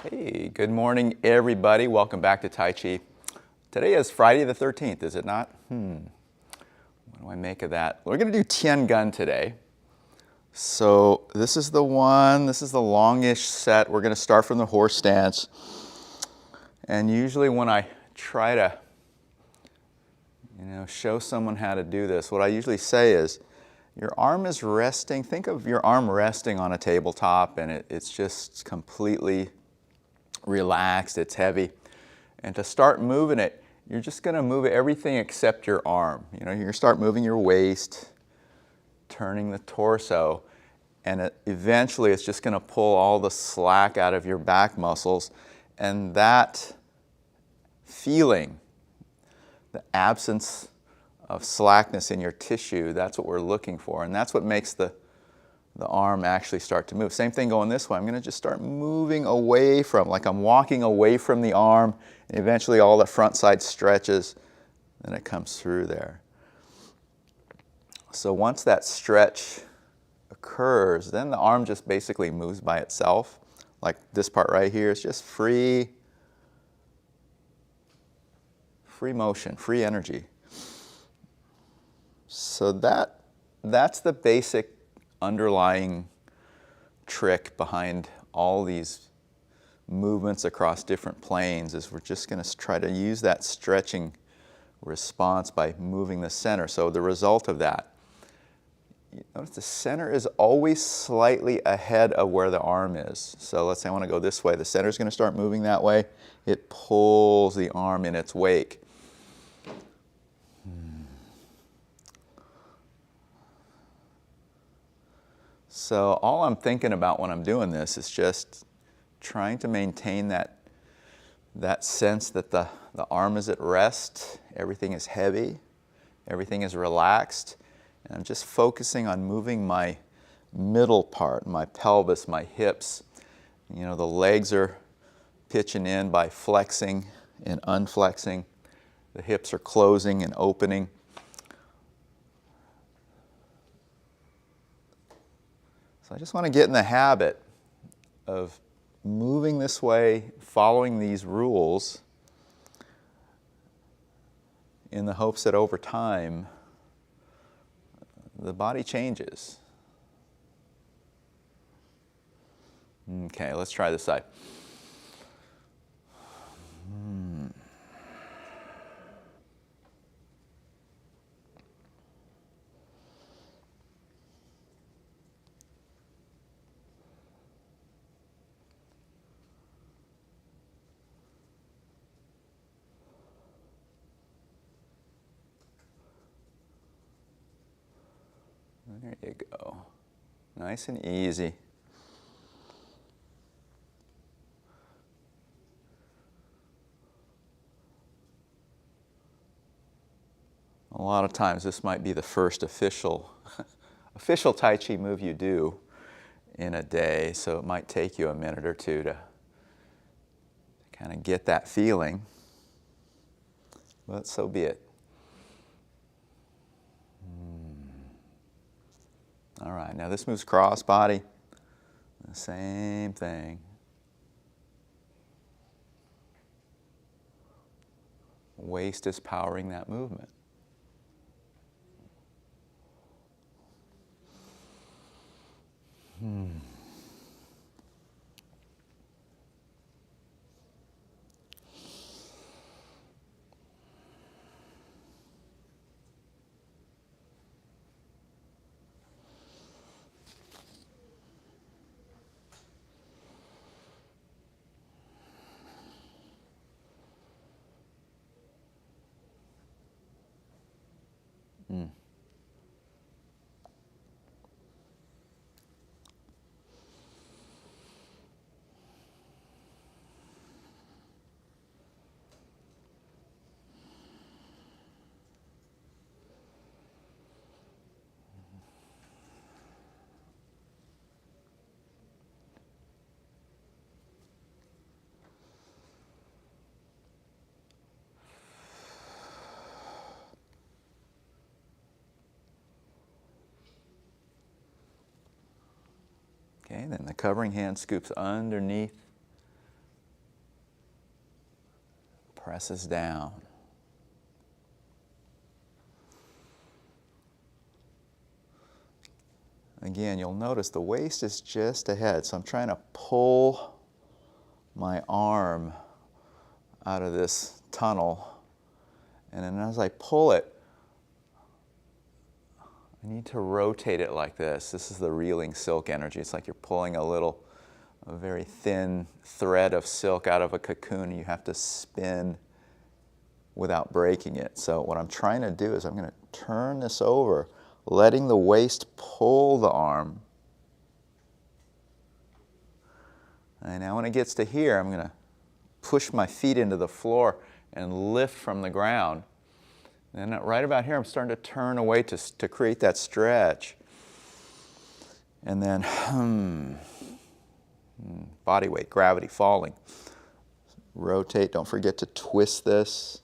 Hey, good morning everybody. Welcome back to Tai Chi. Today is Friday the 13th, is it not? What do I make of that? We're going to do Tian Gun today. So this is the longish set. We're going to start from the horse stance. And usually when I try to show someone how to do this, what I usually say is, your arm is resting, think of your arm resting on a tabletop and it's just completely relaxed, it's heavy. And to start moving it, you're just going to move everything except your arm. You're going to start moving your waist, turning the torso, and eventually it's just going to pull all the slack out of your back muscles. And that feeling, the absence of slackness in your tissue, that's what we're looking for. And that's what makes the arm actually start to move. Same thing going this way. I'm going to just start moving away from, like I'm walking away from the arm, and eventually all the front side stretches, and it comes through there. So once that stretch occurs, then the arm just basically moves by itself. Like this part right here is just free motion, free energy. So that's the basic underlying trick behind all these movements across different planes, is we're just going to try to use that stretching response by moving the center. So the result of that, you notice the center is always slightly ahead of where the arm is. So let's say I want to go this way. The center is going to start moving that way. It pulls the arm in its wake. So all I'm thinking about when I'm doing this is just trying to maintain that sense that the arm is at rest, everything is heavy, everything is relaxed, and I'm just focusing on moving my middle part, my pelvis, my hips. The legs are pitching in by flexing and unflexing. The hips are closing and opening. So I just want to get in the habit of moving this way, following these rules, in the hopes that over time, the body changes. Okay, let's try this side. There you go. Nice and easy. A lot of times this might be the first official Tai Chi move you do in a day, so it might take you a minute or two to kind of get that feeling, but so be it. All right, now this moves cross body, the same thing. Waist is powering that movement. Okay, then the covering hand scoops underneath presses down. Again, you'll notice the waist is just ahead, so I'm trying to pull my arm out of this tunnel, and then as I pull it, I need to rotate it like this. This is the reeling silk energy. It's like you're pulling a very thin thread of silk out of a cocoon, and you have to spin without breaking it. So what I'm trying to do is I'm going to turn this over, letting the waist pull the arm. And now when it gets to here, I'm going to push my feet into the floor and lift from the ground. And then right about here, I'm starting to turn away to create that stretch. And then, body weight, gravity, falling. Rotate, don't forget to twist this.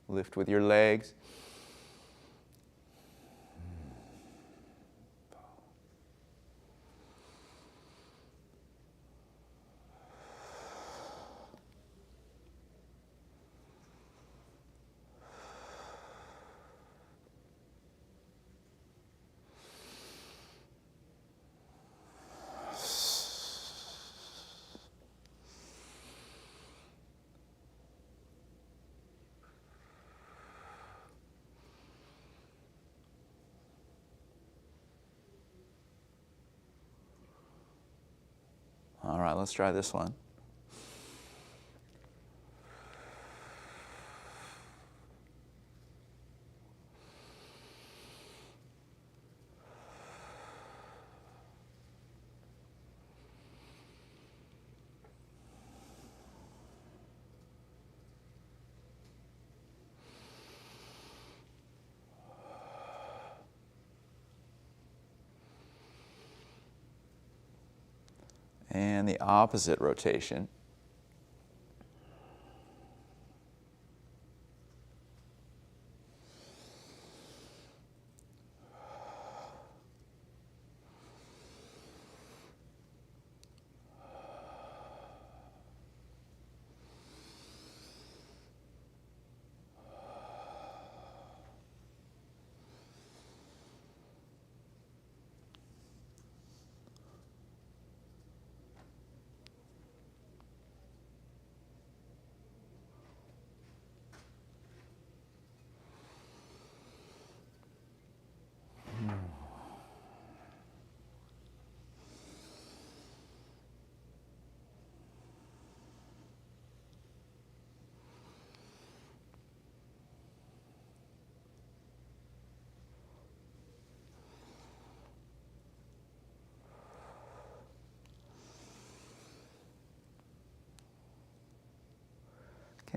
Lift with your legs. All right, let's try this one. And the opposite rotation.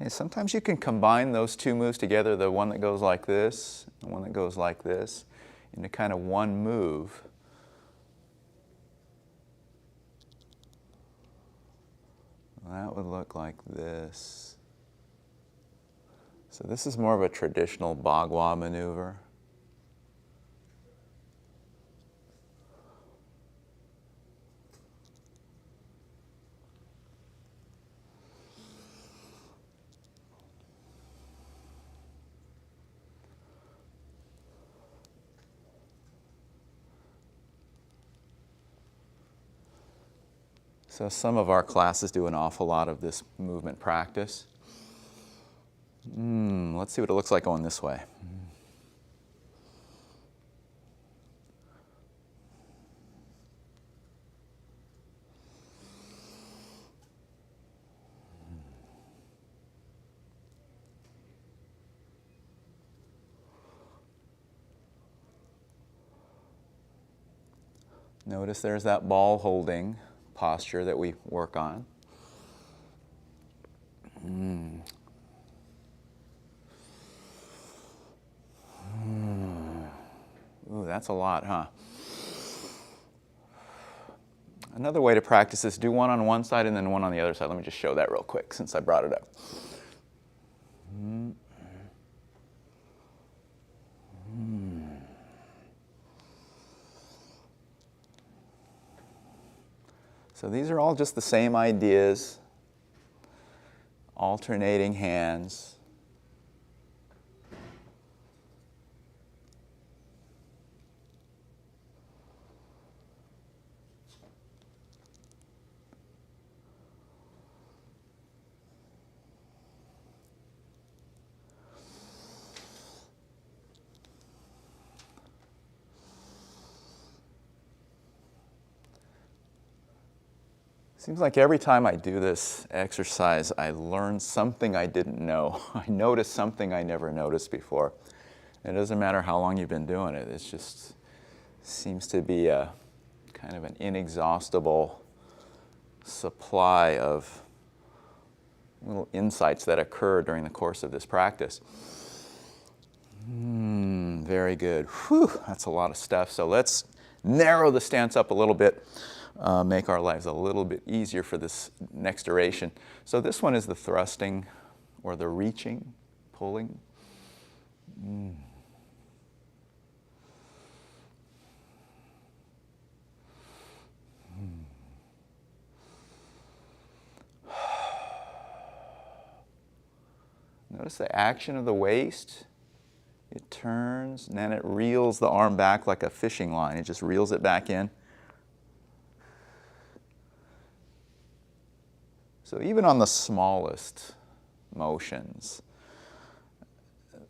Okay, sometimes you can combine those two moves together, the one that goes like this, and one that goes like this, into kind of one move. That would look like this. So this is more of a traditional Bagua maneuver. So some of our classes do an awful lot of this movement practice. Let's see what it looks like going this way. Notice there's that ball holding posture that we work on. Ooh, that's a lot, huh? Another way to practice this, do one on one side and then one on the other side. Let me just show that real quick since I brought it up. So these are all just the same ideas, alternating hands. Seems like every time I do this exercise, I learn something I didn't know. I notice something I never noticed before. It doesn't matter how long you've been doing it. It just seems to be a kind of an inexhaustible supply of little insights that occur during the course of this practice. Very good. Whew, that's a lot of stuff. So let's narrow the stance up a little bit. Make our lives a little bit easier for this next duration. So this one is the thrusting or the reaching, pulling. Notice the action of the waist. It turns and then it reels the arm back like a fishing line. It just reels it back in. So even on the smallest motions,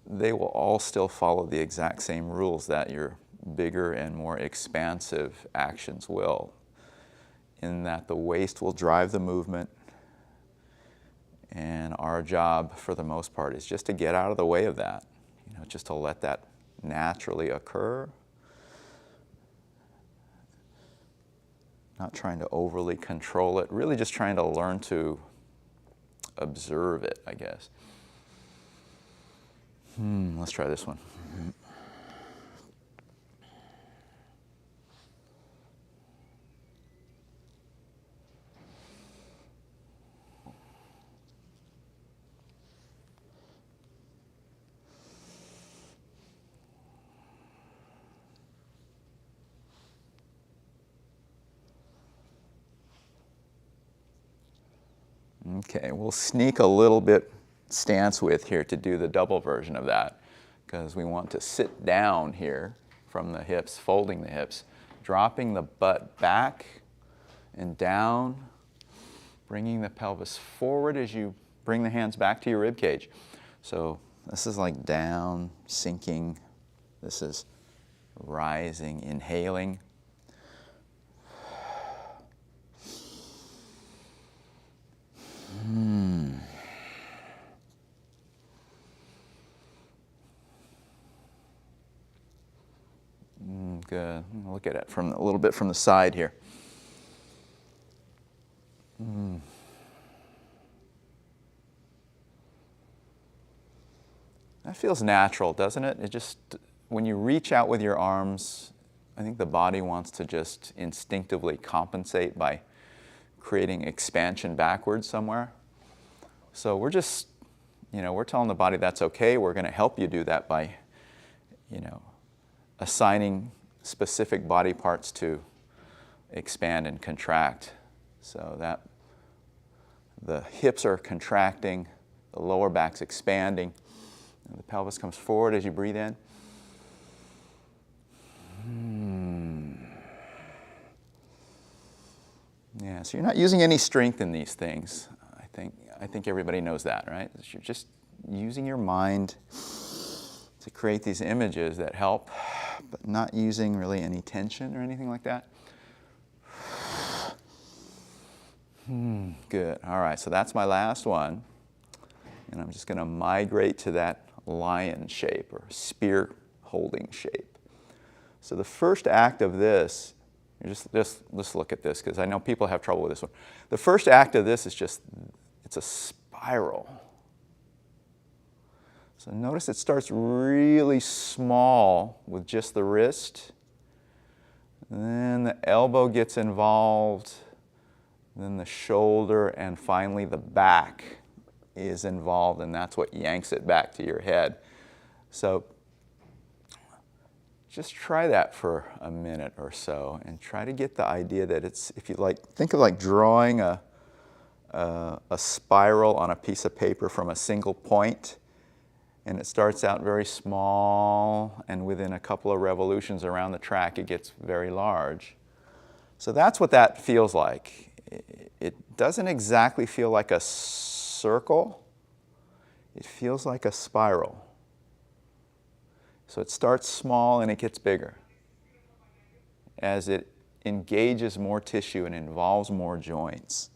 they will all still follow the exact same rules that your bigger and more expansive actions will, in that the waist will drive the movement, and our job for the most part is just to get out of the way of that, just to let that naturally occur. Not trying to overly control it, really just trying to learn to observe it, I guess. Let's try this one. Okay, we'll sneak a little bit stance width here to do the double version of that, because we want to sit down here from the hips, folding the hips, dropping the butt back and down, bringing the pelvis forward as you bring the hands back to your rib cage. So this is like down, sinking. This is rising, inhaling. Good. Look at it from a little bit from the side here. That feels natural, doesn't it? It just, when you reach out with your arms, I think the body wants to just instinctively compensate by creating expansion backwards somewhere. So we're just, we're telling the body that's okay. We're going to help you do that by, assigning specific body parts to expand and contract. So that the hips are contracting, the lower back's expanding, and the pelvis comes forward as you breathe in. Yeah, so you're not using any strength in these things. I think everybody knows that, right? You're just using your mind to create these images that help, but not using really any tension or anything like that. Good. All right, so that's my last one. And I'm just going to migrate to that lion shape or spear holding shape. So the first act of this, let's look at this, because I know people have trouble with this one. The first act of this is just, it's a spiral. So notice it starts really small with just the wrist. Then the elbow gets involved. Then the shoulder, and finally the back is involved, and that's what yanks it back to your head. So just try that for a minute or so and try to get the idea that it's, if you like, think of like drawing a a spiral on a piece of paper from a single point, and it starts out very small, and within a couple of revolutions around the track, it gets very large. So that's what that feels like. It doesn't exactly feel like a circle. It feels like a spiral. So it starts small and it gets bigger as it engages more tissue and involves more joints.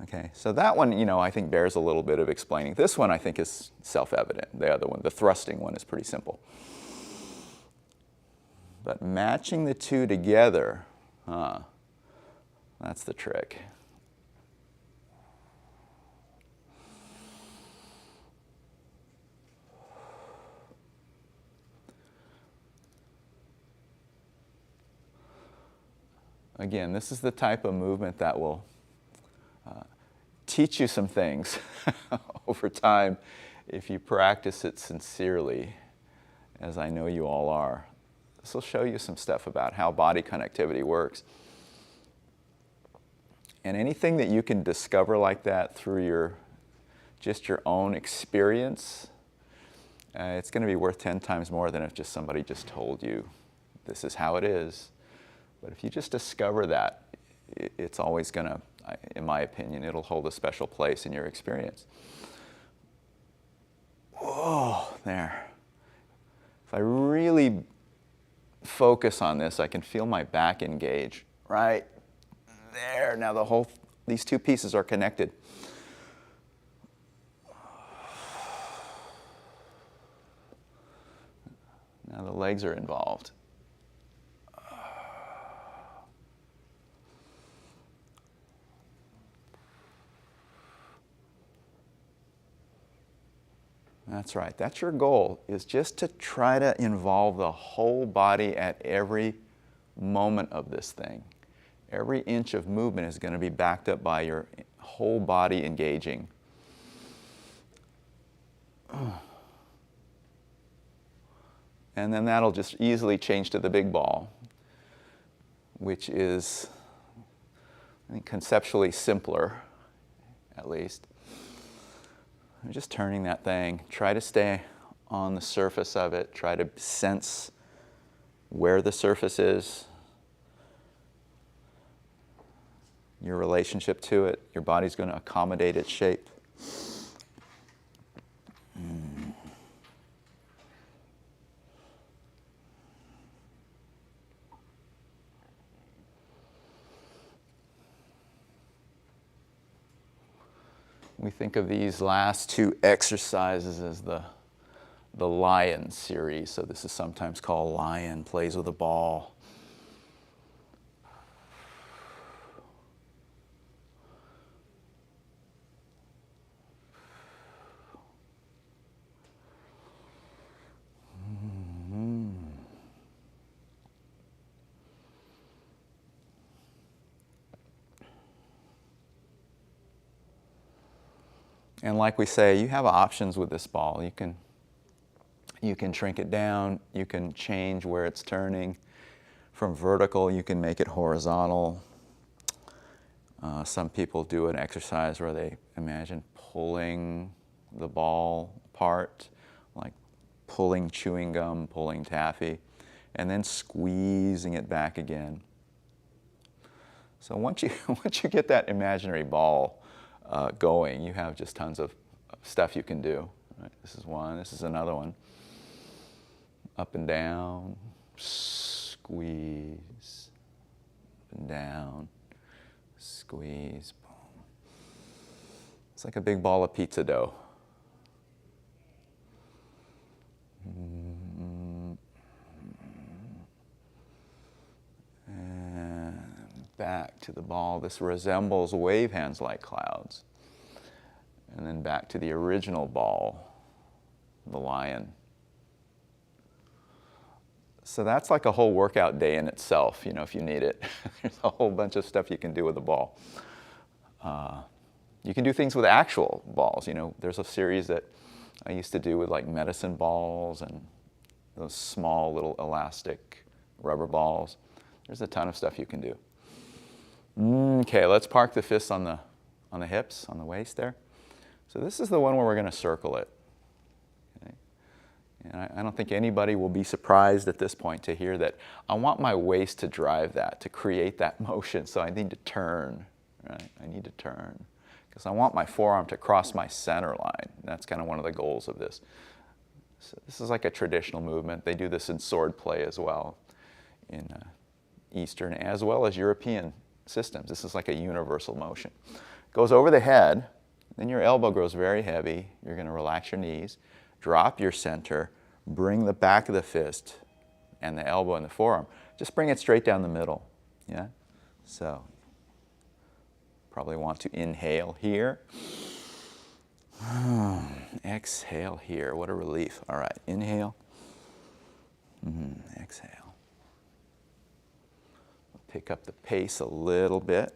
Okay, so that one, I think bears a little bit of explaining. This one I think is self-evident. The other one, the thrusting one, is pretty simple. But matching the two together, that's the trick. Again, this is the type of movement that will teach you some things over time if you practice it sincerely, as I know you all are. This will show you some stuff about how body connectivity works. And anything that you can discover like that through just your own experience, it's going to be worth 10 times more than if just somebody just told you this is how it is. But if you just discover that, it's always going to, in my opinion, it'll hold a special place in your experience. Whoa, there. If I really focus on this, I can feel my back engage. Right there. Now these two pieces are connected. Now the legs are involved. That's right. That's your goal, is just to try to involve the whole body at every moment of this thing. Every inch of movement is going to be backed up by your whole body engaging. And then that'll just easily change to the big ball, which is, I think, conceptually simpler, at least. Just turning that thing. Try to stay on the surface of it. Try to sense where the surface is, your relationship to it. Your body's going to accommodate its shape. We think of these last two exercises as the lion series. So this is sometimes called lion, plays with a ball. And like we say, you have options with this ball. You can shrink it down. You can change where it's turning. From vertical, you can make it horizontal. Some people do an exercise where they imagine pulling the ball apart, like pulling chewing gum, pulling taffy, and then squeezing it back again. So once you get that imaginary ball going, you have just tons of stuff you can do. Right? This is one. This is another one. Up and down, squeeze, up and down, squeeze, boom. It's like a big ball of pizza dough. And back to the ball. This resembles wave hands like clouds. And then back to the original ball, the lion. So that's like a whole workout day in itself, if you need it. There's a whole bunch of stuff you can do with the ball. You can do things with actual balls. There's a series that I used to do with like medicine balls and those small little elastic rubber balls. There's a ton of stuff you can do. Okay, let's park the fists on on the hips, on the waist there. So this is the one where we're going to circle it. Okay. And I don't think anybody will be surprised at this point to hear that I want my waist to drive that, to create that motion. So I need to turn, right? I need to turn because I want my forearm to cross my center line. That's kind of one of the goals of this. So this is like a traditional movement. They do this in sword play as well, in Eastern as well as European systems. This is like a universal motion. Goes over the head, then your elbow grows very heavy. You're going to relax your knees, drop your center, bring the back of the fist and the elbow and the forearm. Just bring it straight down the middle. Yeah? So probably want to inhale here. Exhale here. What a relief. All right, inhale. Exhale. Pick up the pace a little bit.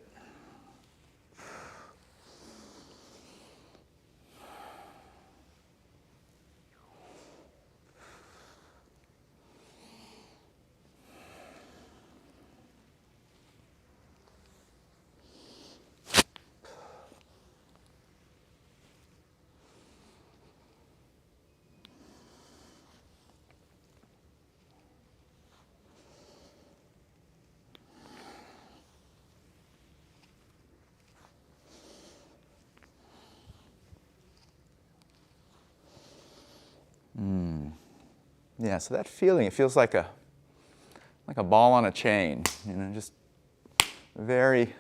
Yeah, so that feeling, it feels like a ball on a chain, you know, just very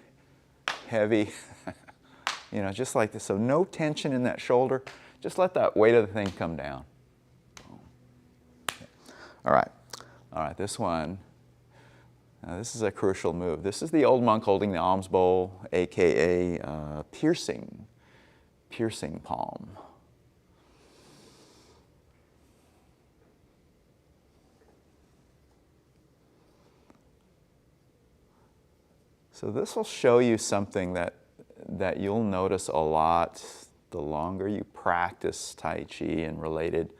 heavy, you know, just like this. So no tension in that shoulder. Just let that weight of the thing come down. Okay. All right, this one, this is a crucial move. This is the old monk holding the alms bowl, aka piercing palm. So this will show you something that you'll notice a lot the longer you practice Tai Chi and related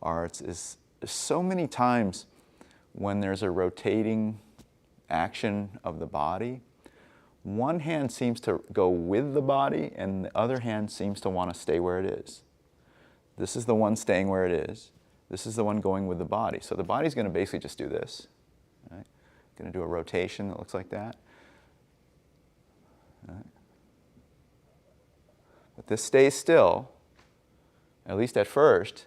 arts is so many times when there's a rotating action of the body, one hand seems to go with the body and the other hand seems to want to stay where it is. This is the one staying where it is. This is the one going with the body. So the body's going to basically just do this. Right? Going to do a rotation that looks like that. Right. But this stays still, at least at first,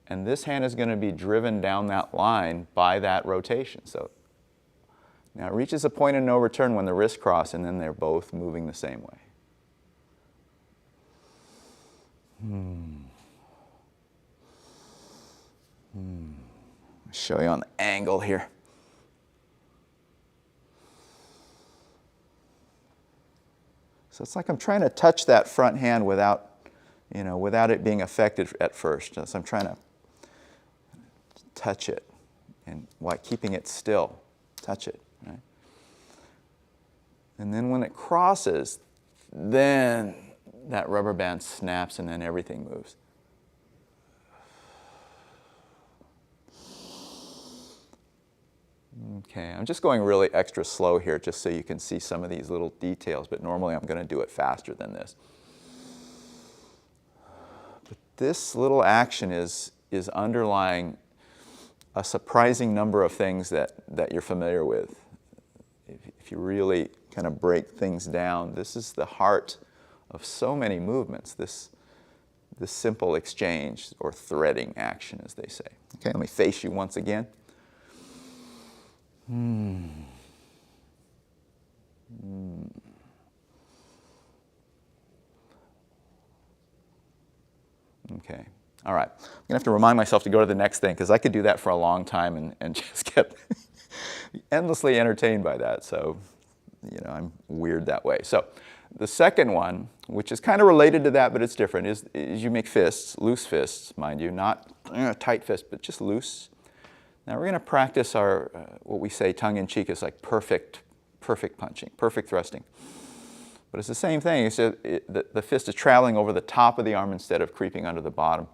and this hand is going to be driven down that line by that rotation. So now it reaches a point of no return when the wrists cross, and then they're both moving the same way. I'll show you on the angle here. So it's like I'm trying to touch that front hand without it being affected at first. So I'm trying to touch it, and while keeping it still, touch it. Right? And then when it crosses, then that rubber band snaps, and then everything moves. Okay, I'm just going really extra slow here just so you can see some of these little details, but normally I'm going to do it faster than this. But this little action is underlying a surprising number of things that you're familiar with. If you really kind of break things down, this is the heart of so many movements, this simple exchange or threading action, as they say. Okay, let me face you once again. Okay, all right. I'm going to have to remind myself to go to the next thing because I could do that for a long time and just get endlessly entertained by that. So, you know, I'm weird that way. So the second one, which is kind of related to that, but it's different, is you make fists, loose fists, mind you, not tight fists, but just loose. Now we're going to practice our, what we say tongue-in-cheek is like perfect punching, perfect thrusting. But it's the same thing. It's just, the fist is traveling over the top of the arm instead of creeping under the bottom.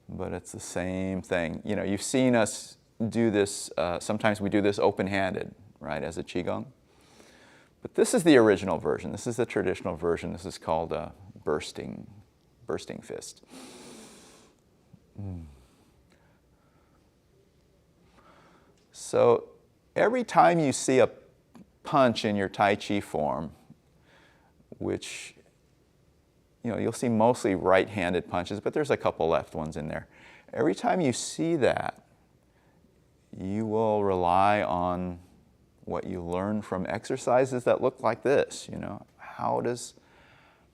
But it's the same thing. You know, you've seen us do this, sometimes we do this open-handed, right, as a Qigong. But this is the original version. This is the traditional version. This is called a bursting fist. So every time you see a punch in your Tai Chi form, which you'll see mostly right-handed punches, but there's a couple left ones in there. Every time you see that, you will rely on what you learn from exercises that look like this.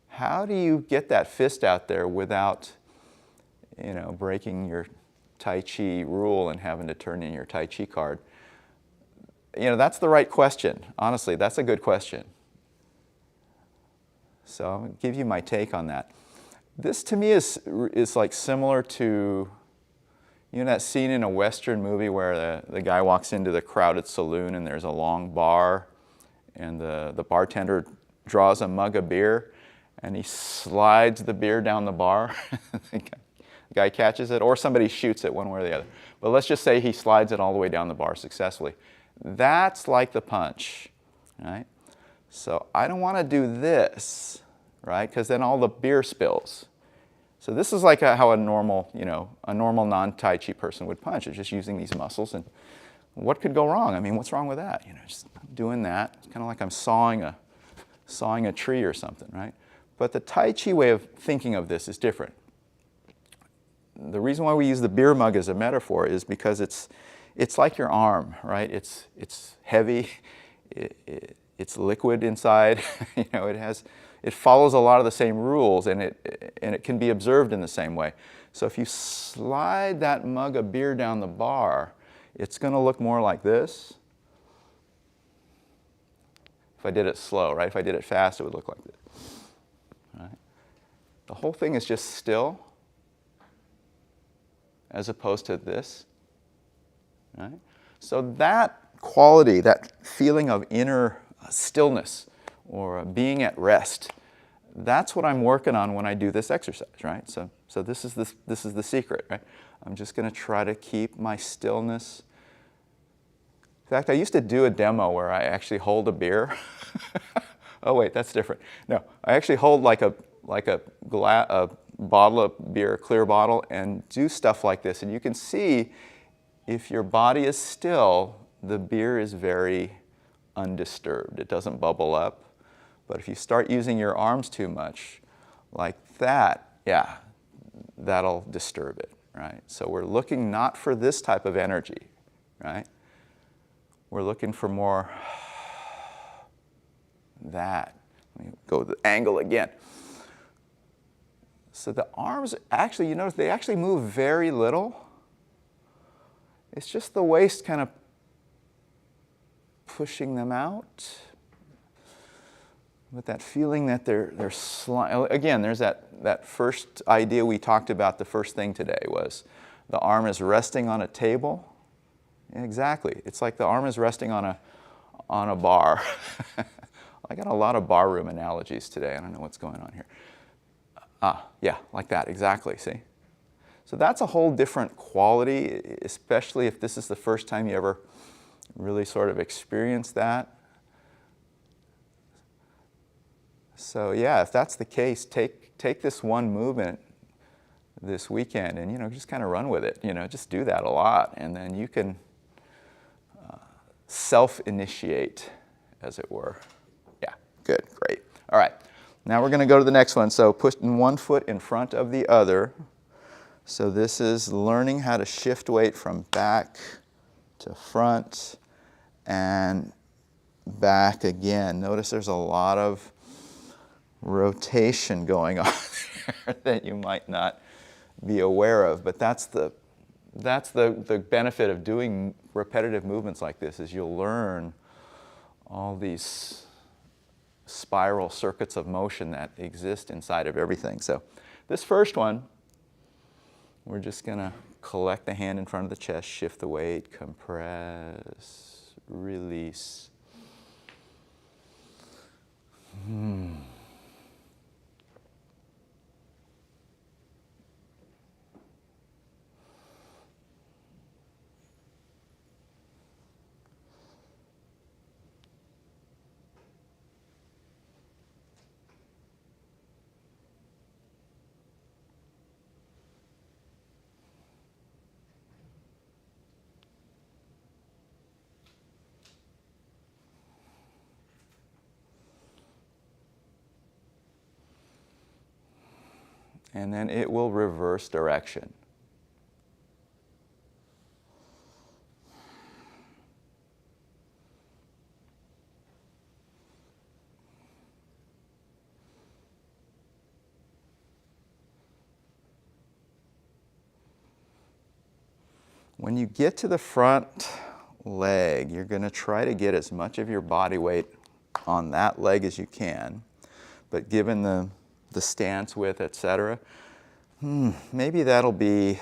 How do you get that fist out there without breaking your Tai Chi rule and having to turn in your Tai Chi card? That's the right question. Honestly, that's a good question. So I'm going to give you my take on that. This to me is like similar to, that scene in a Western movie where the guy walks into the crowded saloon and there's a long bar and the bartender draws a mug of beer and he slides the beer down the bar. The guy catches it, or somebody shoots it, one way or the other. But let's just say he slides it all the way down the bar successfully. That's like the punch, right? So I don't want to do this, right? Because then all the beer spills. So this is like how a normal non-Tai Chi person would punch. It's just using these muscles. And what could go wrong? I mean, what's wrong with that? Just doing that. It's kind of like I'm sawing a tree or something, right? But the Tai Chi way of thinking of this is different. The reason why we use the beer mug as a metaphor is because it's like your arm, right? It's heavy. It's liquid inside. It follows a lot of the same rules, and it can be observed in the same way. So if you slide that mug of beer down the bar, it's going to look more like this. If I did it slow, right? If I did it fast, it would look like this. Right? The whole thing is just still, as opposed to this. Right? So that quality, that feeling of inner stillness or being at rest, that's what I'm working on when I do this exercise, right? So this is the secret, right? I'm just going to try to keep my stillness. In fact, I used to do a demo where I actually hold a beer. Oh wait, that's different. No, I actually hold like a bottle of beer, a clear bottle, and do stuff like this. And you can see if your body is still, the beer is very undisturbed. It doesn't bubble up. But if you start using your arms too much, like that, yeah, that'll disturb it, right? So we're looking not for this type of energy, right? We're looking for more that. Let me go the angle again. So the arms, actually, you notice they actually move very little. It's just the waist kind of pushing them out. With that feeling that they're again, there's that first idea we talked about. The first thing today was the arm is resting on a table. Exactly. It's like the arm is resting on a bar. I got a lot of barroom analogies today. I don't know what's going on here. Yeah, like that, exactly, see? So that's a whole different quality, especially if this is the first time you ever really sort of experienced that. So yeah, if that's the case, take this one movement this weekend and just kind of run with it. Just do that a lot, and then you can self-initiate, as it were. Yeah, good, great. All right, now we're going to go to the next one. So putting one foot in front of the other. So this is learning how to shift weight from back to front and back again. Notice there's a lot of rotation going on there that you might not be aware of, but that's the benefit of doing repetitive movements like this, is you'll learn all these spiral circuits of motion that exist inside of everything. So this first one, we're just going to collect the hand in front of the chest, shift the weight, compress, release. and then it will reverse direction. When you get to the front leg, you're going to try to get as much of your body weight on that leg as you can, but given the stance width, etc., maybe that'll be,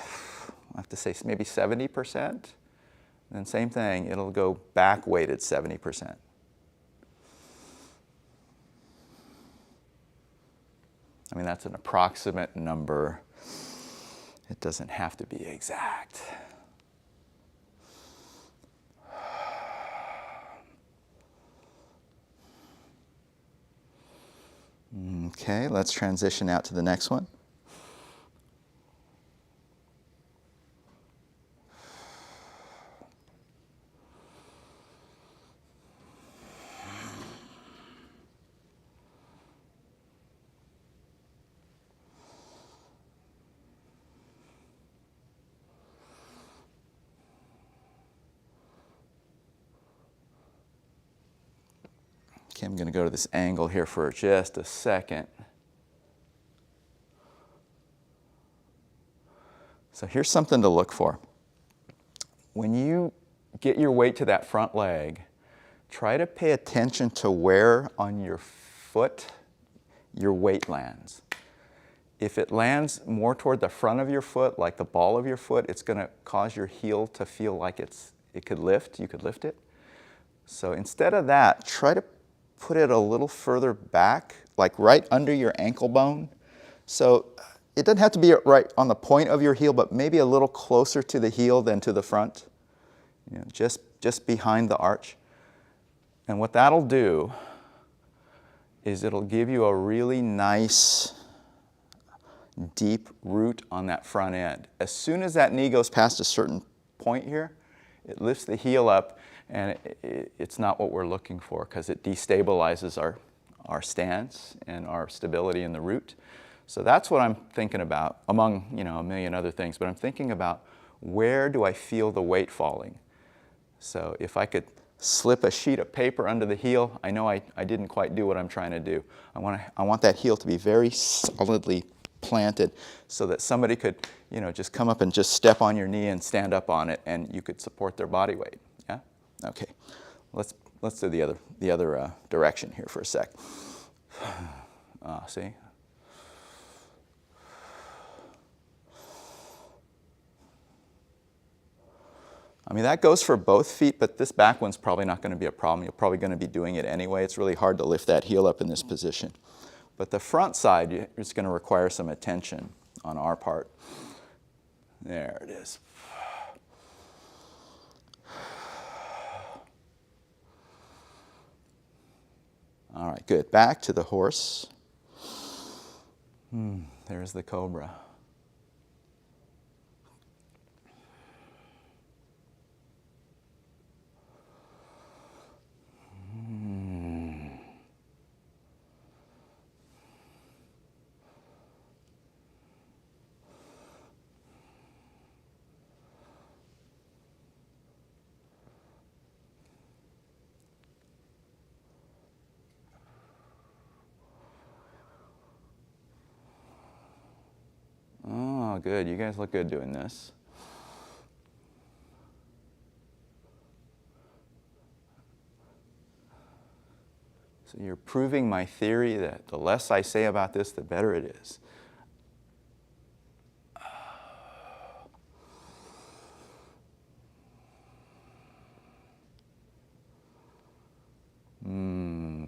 I have to say, maybe 70%. And same thing, it'll go back weighted 70%. I mean, that's an approximate number. It doesn't have to be exact. Okay, let's transition out to the next one. Okay, I'm going to go to this angle here for just a second. So here's something to look for. When you get your weight to that front leg, try to pay attention to where on your foot your weight lands. If it lands more toward the front of your foot, like the ball of your foot, it's going to cause your heel to feel like it could lift. You could lift it. So instead of that, try to put it a little further back, like right under your ankle bone. So it doesn't have to be right on the point of your heel, but maybe a little closer to the heel than to the front. You know, just behind the arch. And what that'll do is it'll give you a really nice deep root on that front end. As soon as that knee goes past a certain point here, it lifts the heel up, and it's not what we're looking for because it destabilizes our stance and our stability in the root. So that's what I'm thinking about, among a million other things, but I'm thinking about where do I feel the weight falling. So if I could slip a sheet of paper under the heel, I know I didn't quite do what I'm trying to do. I want that heel to be very solidly planted so that somebody could just come up and just step on your knee and stand up on it, and you could support their body weight. Yeah? Okay. Let's do the other direction here for a sec. See? I mean, that goes for both feet, but this back one's probably not going to be a problem. You're probably going to be doing it anyway. It's really hard to lift that heel up in this position. But the front side is going to require some attention on our part. There it is. All right, good. Back to the horse. There's the cobra. Oh, good. You guys look good doing this. So you're proving my theory that the less I say about this, the better it is.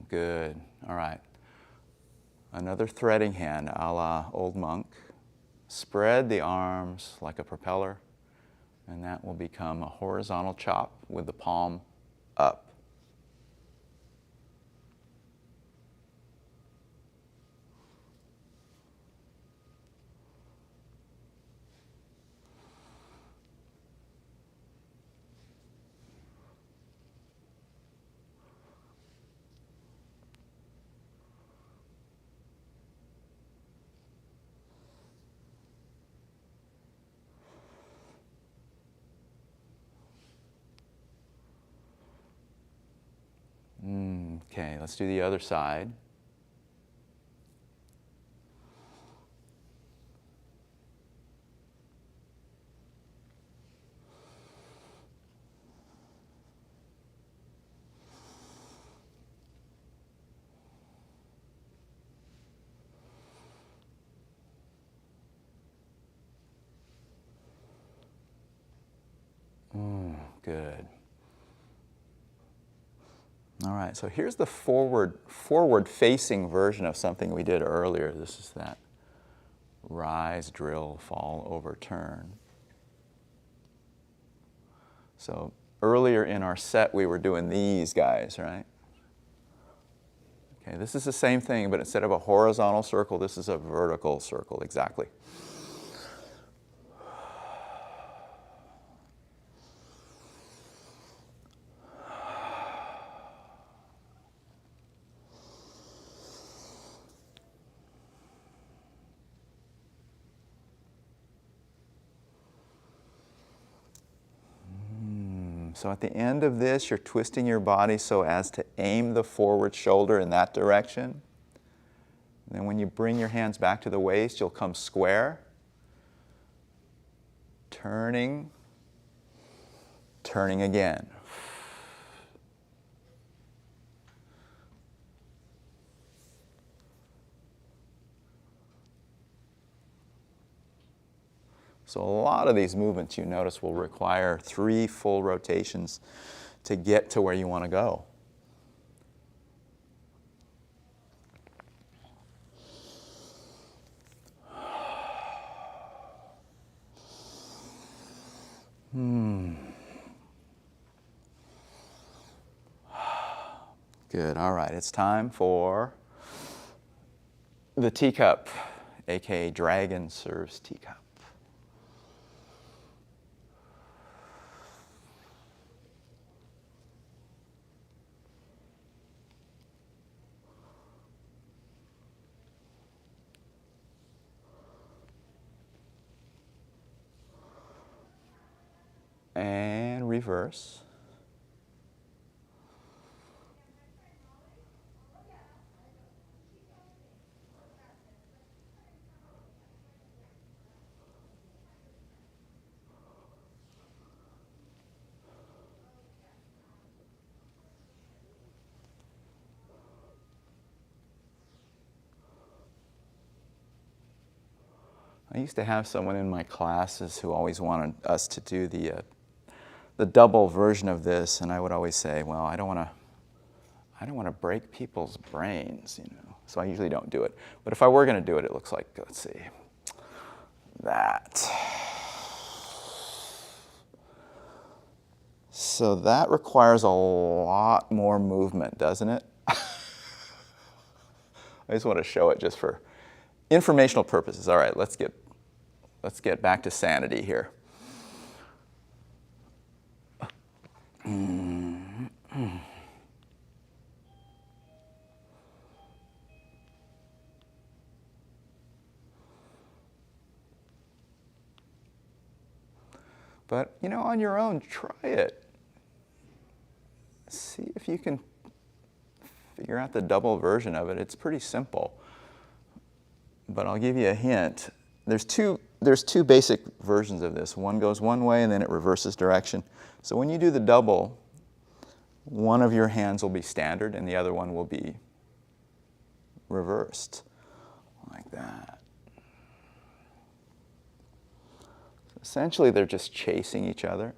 Good. All right. Another threading hand, a la old monk. Spread the arms like a propeller, and that will become a horizontal chop with the palm up. Okay, let's do the other side. Good. All right, so here's the forward-facing version of something we did earlier. This is that rise, drill, fall, overturn. So earlier in our set, we were doing these guys, right? Okay, this is the same thing, but instead of a horizontal circle, this is a vertical circle, exactly. So at the end of this, you're twisting your body so as to aim the forward shoulder in that direction. And then when you bring your hands back to the waist, you'll come square, turning, turning again. So a lot of these movements, you notice, will require 3 full rotations to get to where you want to go. Good, all right, it's time for the teacup, aka dragon serves teacup. And reverse. I used to have someone in my classes who always wanted us to do the double version of this, and I would always say, well, I don't want to break people's brains, you know. So I usually don't do it. But if I were going to do it, it looks like, let's see, that. So that requires a lot more movement, doesn't it? I just want to show it just for informational purposes. All right, let's get back to sanity here. But, you know, on your own, try it. See if you can figure out the double version of it. It's pretty simple. But I'll give you a hint. There's two basic versions of this. One goes one way and then it reverses direction. So when you do the double, one of your hands will be standard and the other one will be reversed, like that. So essentially, they're just chasing each other.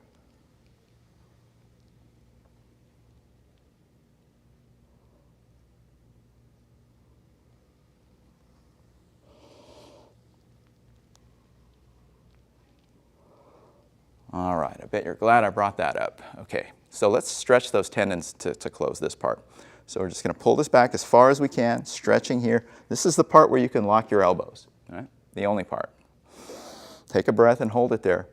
All right, I bet you're glad I brought that up. Okay, so let's stretch those tendons to close this part. So we're just going to pull this back as far as we can, stretching here. This is the part where you can lock your elbows, right? The only part. Take a breath and hold it there.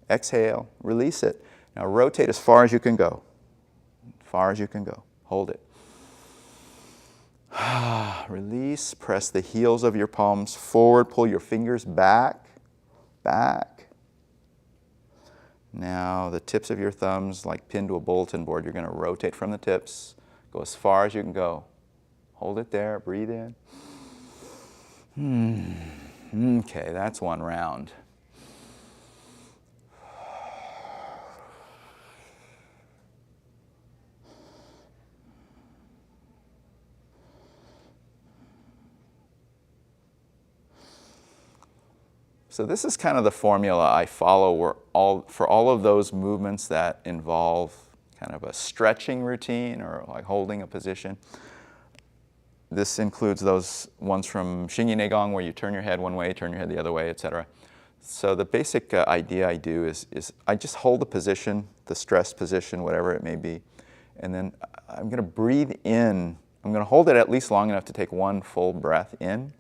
Exhale, release it. Now rotate as far as you can go. As far as you can go. Hold it. Release, press the heels of your palms forward, pull your fingers back, back. Now the tips of your thumbs, like pinned to a bulletin board, you're going to rotate from the tips, Go as far as you can go. Hold it there, breathe in. Okay, that's one round. So this is kind of the formula I follow for all of those movements that involve kind of a stretching routine or like holding a position. This includes those ones from Shingi Neigong where you turn your head one way, turn your head the other way, etc. So the basic idea I do is I just hold the position, the stress position, whatever it may be, and then I'm going to breathe in. I'm going to hold it at least long enough to take one full breath in,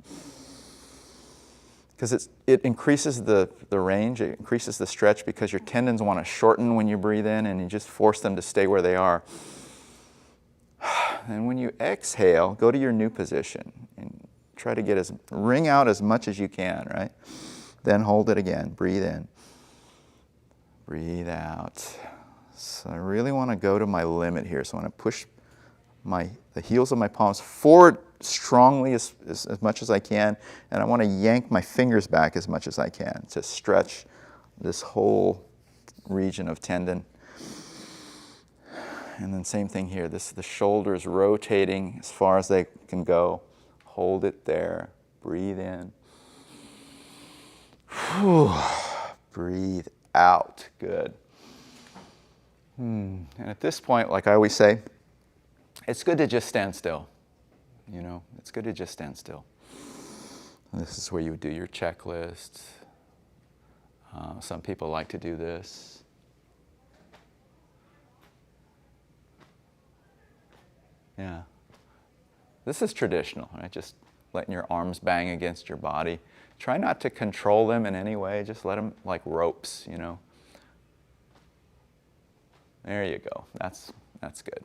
because it increases the range, it increases the stretch, because your tendons want to shorten when you breathe in, and you just force them to stay where they are. And when you exhale, go to your new position and try to wring out as much as you can, right? Then hold it again, breathe in, breathe out. So I really want to go to my limit here. So I want to push the heels of my palms forward strongly as much as I can, and I want to yank my fingers back as much as I can to stretch this whole region of tendon. And then same thing here, the shoulders rotating as far as they can go. Hold it there, breathe in. Whew. Breathe out, good. And at this point, like I always say, it's good to just stand still. You know, it's good to just stand still. And this is where you would do your checklist. Some people like to do this. Yeah. This is traditional, right? Just letting your arms bang against your body. Try not to control them in any way. Just let them like ropes, you know. There you go. That's good.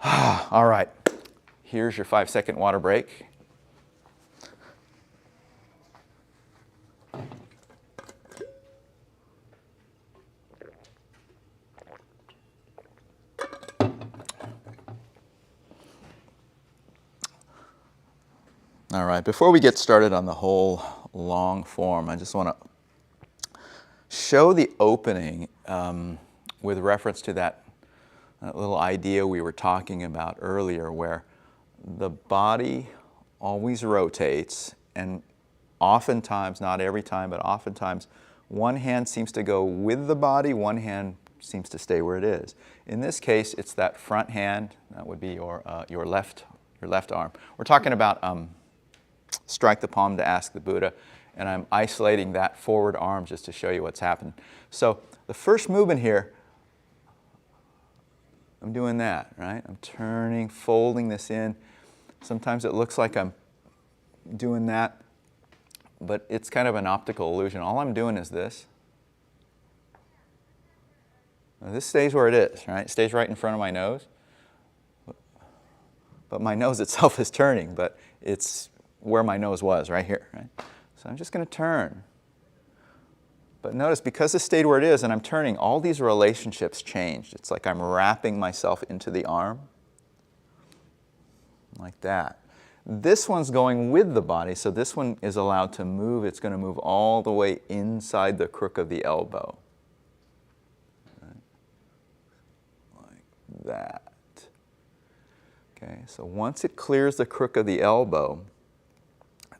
All right. Here's your 5-second water break. All right, before we get started on the whole long form, I just want to show the opening with reference to that little idea we were talking about earlier, where the body always rotates, and oftentimes, not every time, but oftentimes, one hand seems to go with the body, one hand seems to stay where it is. In this case, it's that front hand, that would be your left arm. We're talking about strike the palm to ask the Buddha, and I'm isolating that forward arm just to show you what's happened. So the first movement here, I'm doing that, right? I'm turning, folding this in. Sometimes it looks like I'm doing that, but it's kind of an optical illusion. All I'm doing is this. Now this stays where it is, right? It stays right in front of my nose. But my nose itself is turning, but it's where my nose was, right here, right? So I'm just going to turn. But notice, because it stayed where it is and I'm turning, all these relationships changed. It's like I'm wrapping myself into the arm, like that. This one's going with the body, so this one is allowed to move. It's going to move all the way inside the crook of the elbow. Right? Like that. Okay, so once it clears the crook of the elbow,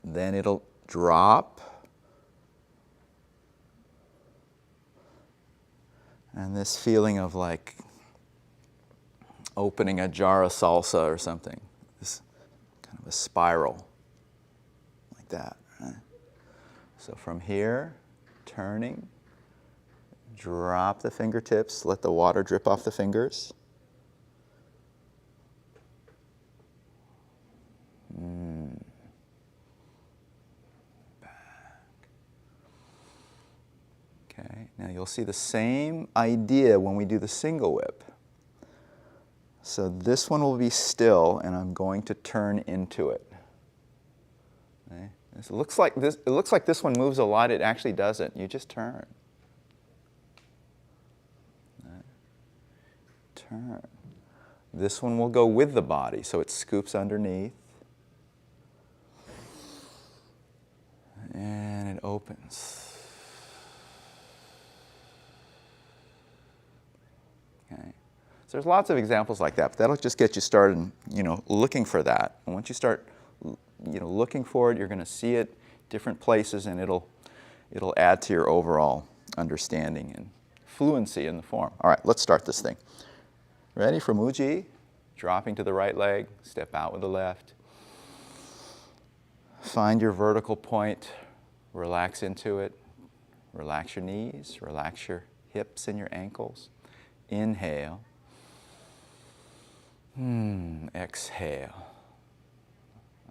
then it'll drop. And this feeling of like opening a jar of salsa or something, this kind of a spiral, like that, right? So from here, turning, drop the fingertips, let the water drip off the fingers. Okay, now you'll see the same idea when we do the single whip. So this one will be still, and I'm going to turn into it. Okay? It looks like this one moves a lot. It actually doesn't. You just turn. turn. This one will go with the body, so it scoops underneath. And it opens. Okay. So there's lots of examples like that, but that'll just get you started, looking for that. And once you start, looking for it, you're going to see it different places, and it'll add to your overall understanding and fluency in the form. All right, let's start this thing. Ready for Muji? Dropping to the right leg, step out with the left. Find your vertical point, relax into it. Relax your knees, relax your hips and your ankles. Inhale. Exhale.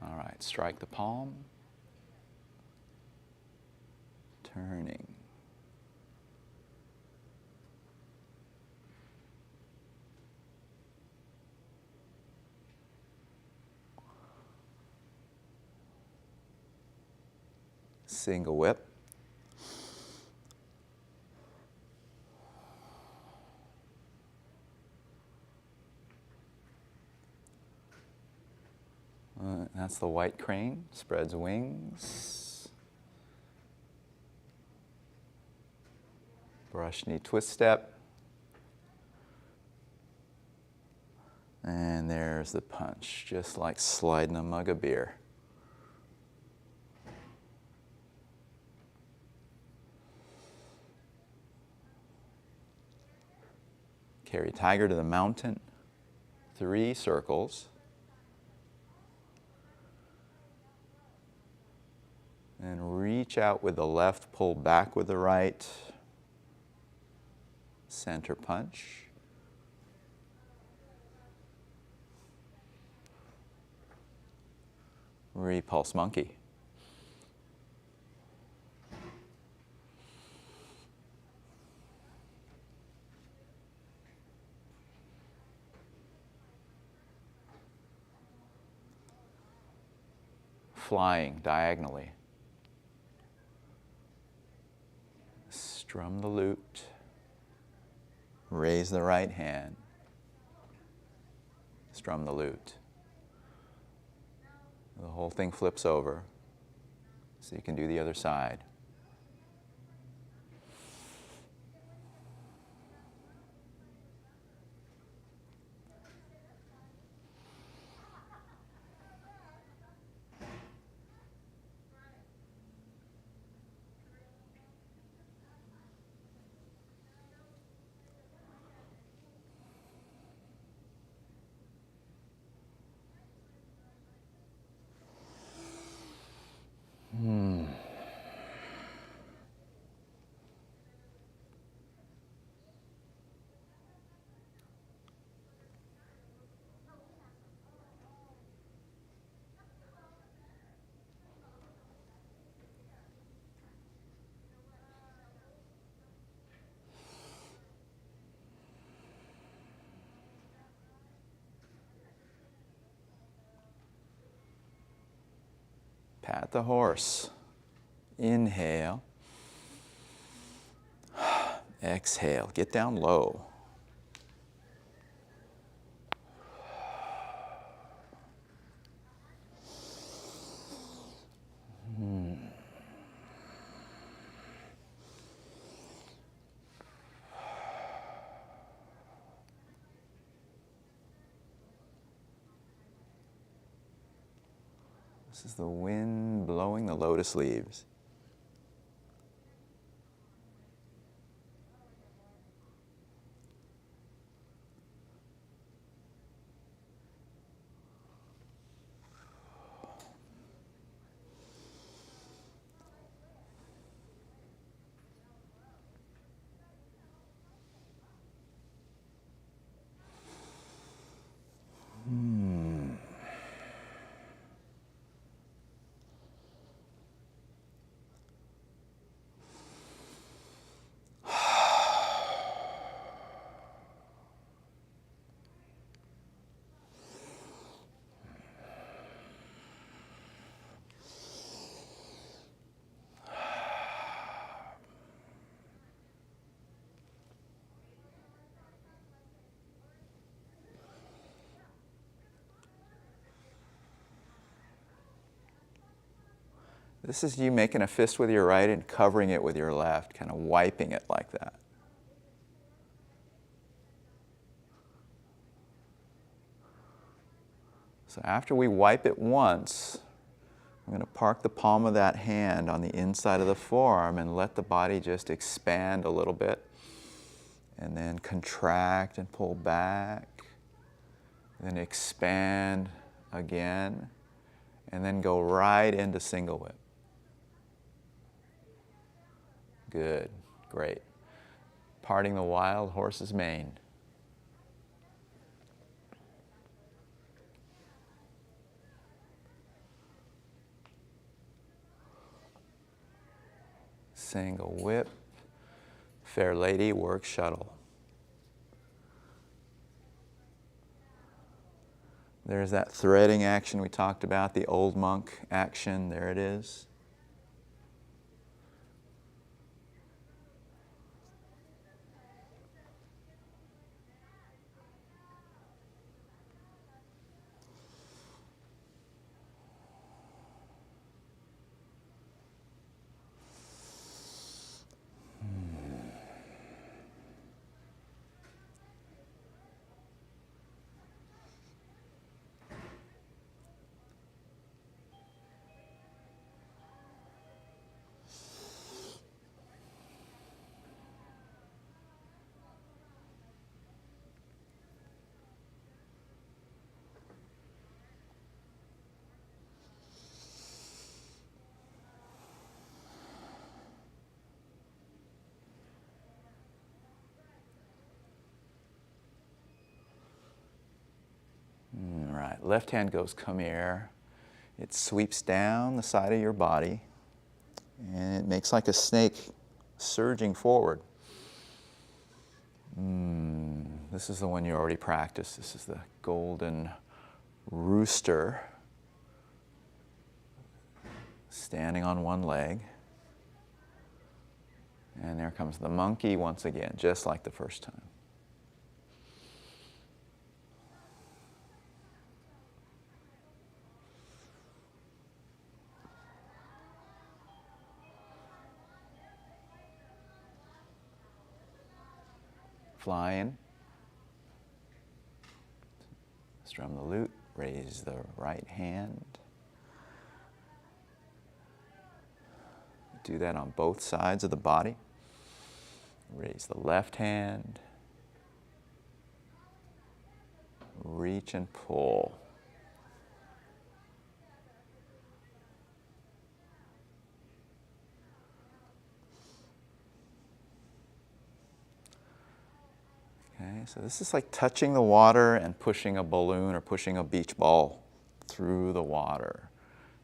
All right, strike the palm. Turning. Single whip. That's the white crane, spreads wings. Brush knee twist step. And there's the punch, just like sliding a mug of beer. Carry tiger to the mountain, 3 circles. And reach out with the left, pull back with the right. Center punch. Repulse monkey. Flying diagonally. Strum the lute. Raise the right hand. Strum the lute. The whole thing flips over, so you can do the other side. Pat the horse. Inhale. Exhale. Get down low. This is the wind blowing the lotus leaves. This is you making a fist with your right and covering it with your left, kind of wiping it like that. So after we wipe it once, I'm going to park the palm of that hand on the inside of the forearm and let the body just expand a little bit. And then contract and pull back. Then expand again. And then go right into single whip. Good, great. Parting the wild horse's mane. Single whip, fair lady, work shuttle. There's that threading action we talked about, the old monk action, there it is. Right, left hand goes come here. It sweeps down the side of your body and it makes like a snake surging forward. This is the one you already practiced. This is the golden rooster standing on one leg. And there comes the monkey once again, just like the first time. Flying. Strum the lute, raise the right hand. Do that on both sides of the body. Raise the left hand. Reach and pull. Okay, so this is like touching the water and pushing a balloon or pushing a beach ball through the water.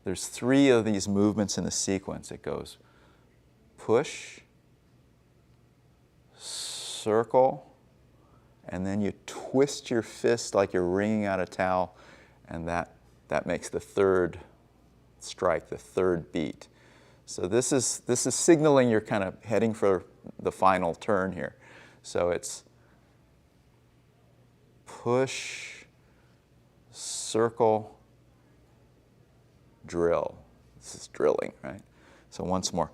There's 3 of these movements in the sequence. It goes push, circle, and then you twist your fist like you're wringing out a towel, and that makes the third strike, the third beat. So this is signaling you're kind of heading for the final turn here. So it's push, circle, drill. This is drilling, right? So once more.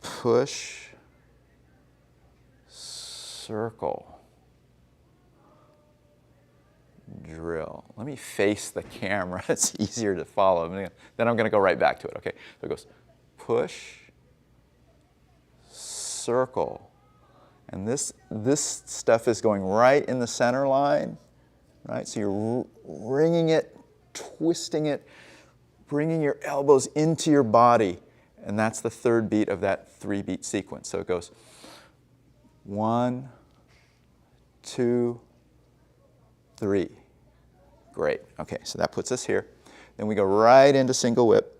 Push, circle, drill. Let me face the camera. It's easier to follow. Then I'm going to go right back to it. Okay, so it goes push, circle. And this stuff is going right in the center line, right? So you're wringing it, twisting it, bringing your elbows into your body. And that's the third beat of that 3-beat sequence. So it goes 1, 2, 3. Great. Okay, so that puts us here. Then we go right into single whip.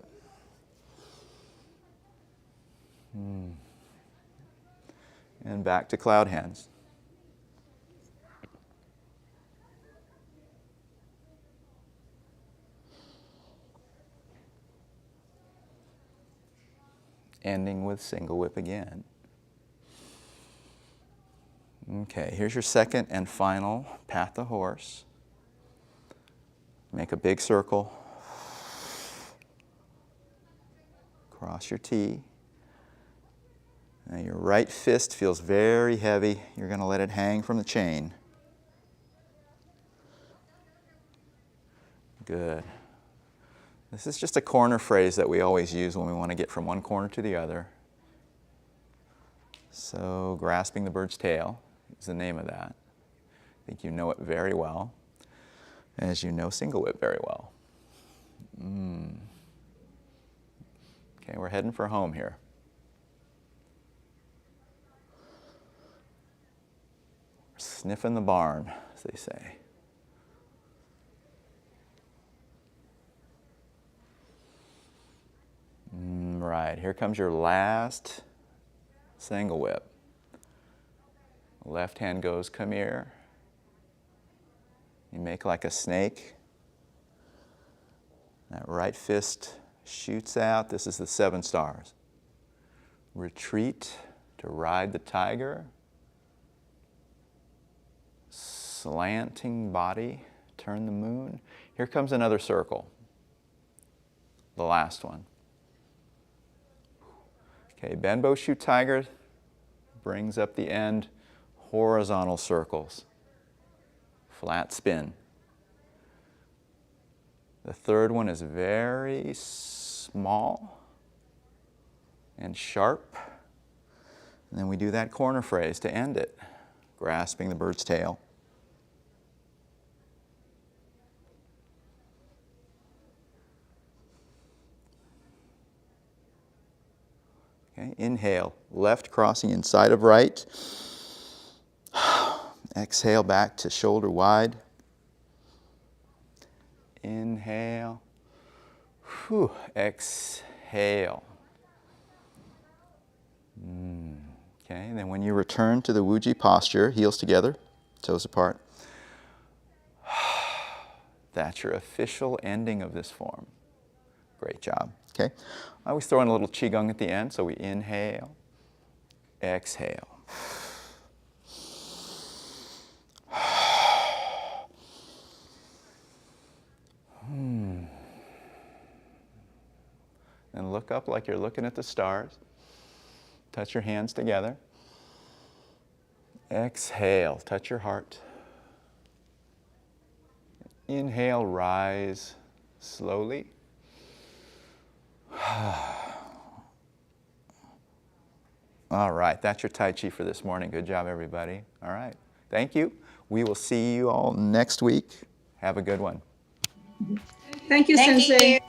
And back to cloud hands. Ending with single whip again. Okay, here's your second and final pat the horse. Make a big circle. Cross your T. Now your right fist feels very heavy. You're going to let it hang from the chain. Good. This is just a corner phrase that we always use when we want to get from one corner to the other. So, grasping the bird's tail is the name of that. I think you know it very well, as you know single whip very well. Okay, we're heading for home here. Sniffing the barn, as they say. Right, here comes your last single whip. Left hand goes, come here. You make like a snake. That right fist shoots out. This is the 7 stars. Retreat to ride the tiger. Slanting body, turn the moon. Here comes another circle. The last one. Okay, bend bow, shoot tiger, brings up the end, horizontal circles, flat spin. The third one is very small and sharp. And then we do that corner phrase to end it, grasping the bird's tail. Okay, inhale, left crossing inside of right. Exhale back to shoulder wide. Inhale. Whew. Exhale. Okay, and then when you return to the Wuji posture, heels together, toes apart, that's your official ending of this form. Great job. Okay, I always throw in a little qigong at the end, so we inhale, exhale. And look up like you're looking at the stars. Touch your hands together. Exhale, touch your heart. Inhale, rise slowly. All right, that's your Tai Chi for this morning. Good job, everybody. All right, thank you. We will see you all next week. Have a good one. Thank you, Sensei.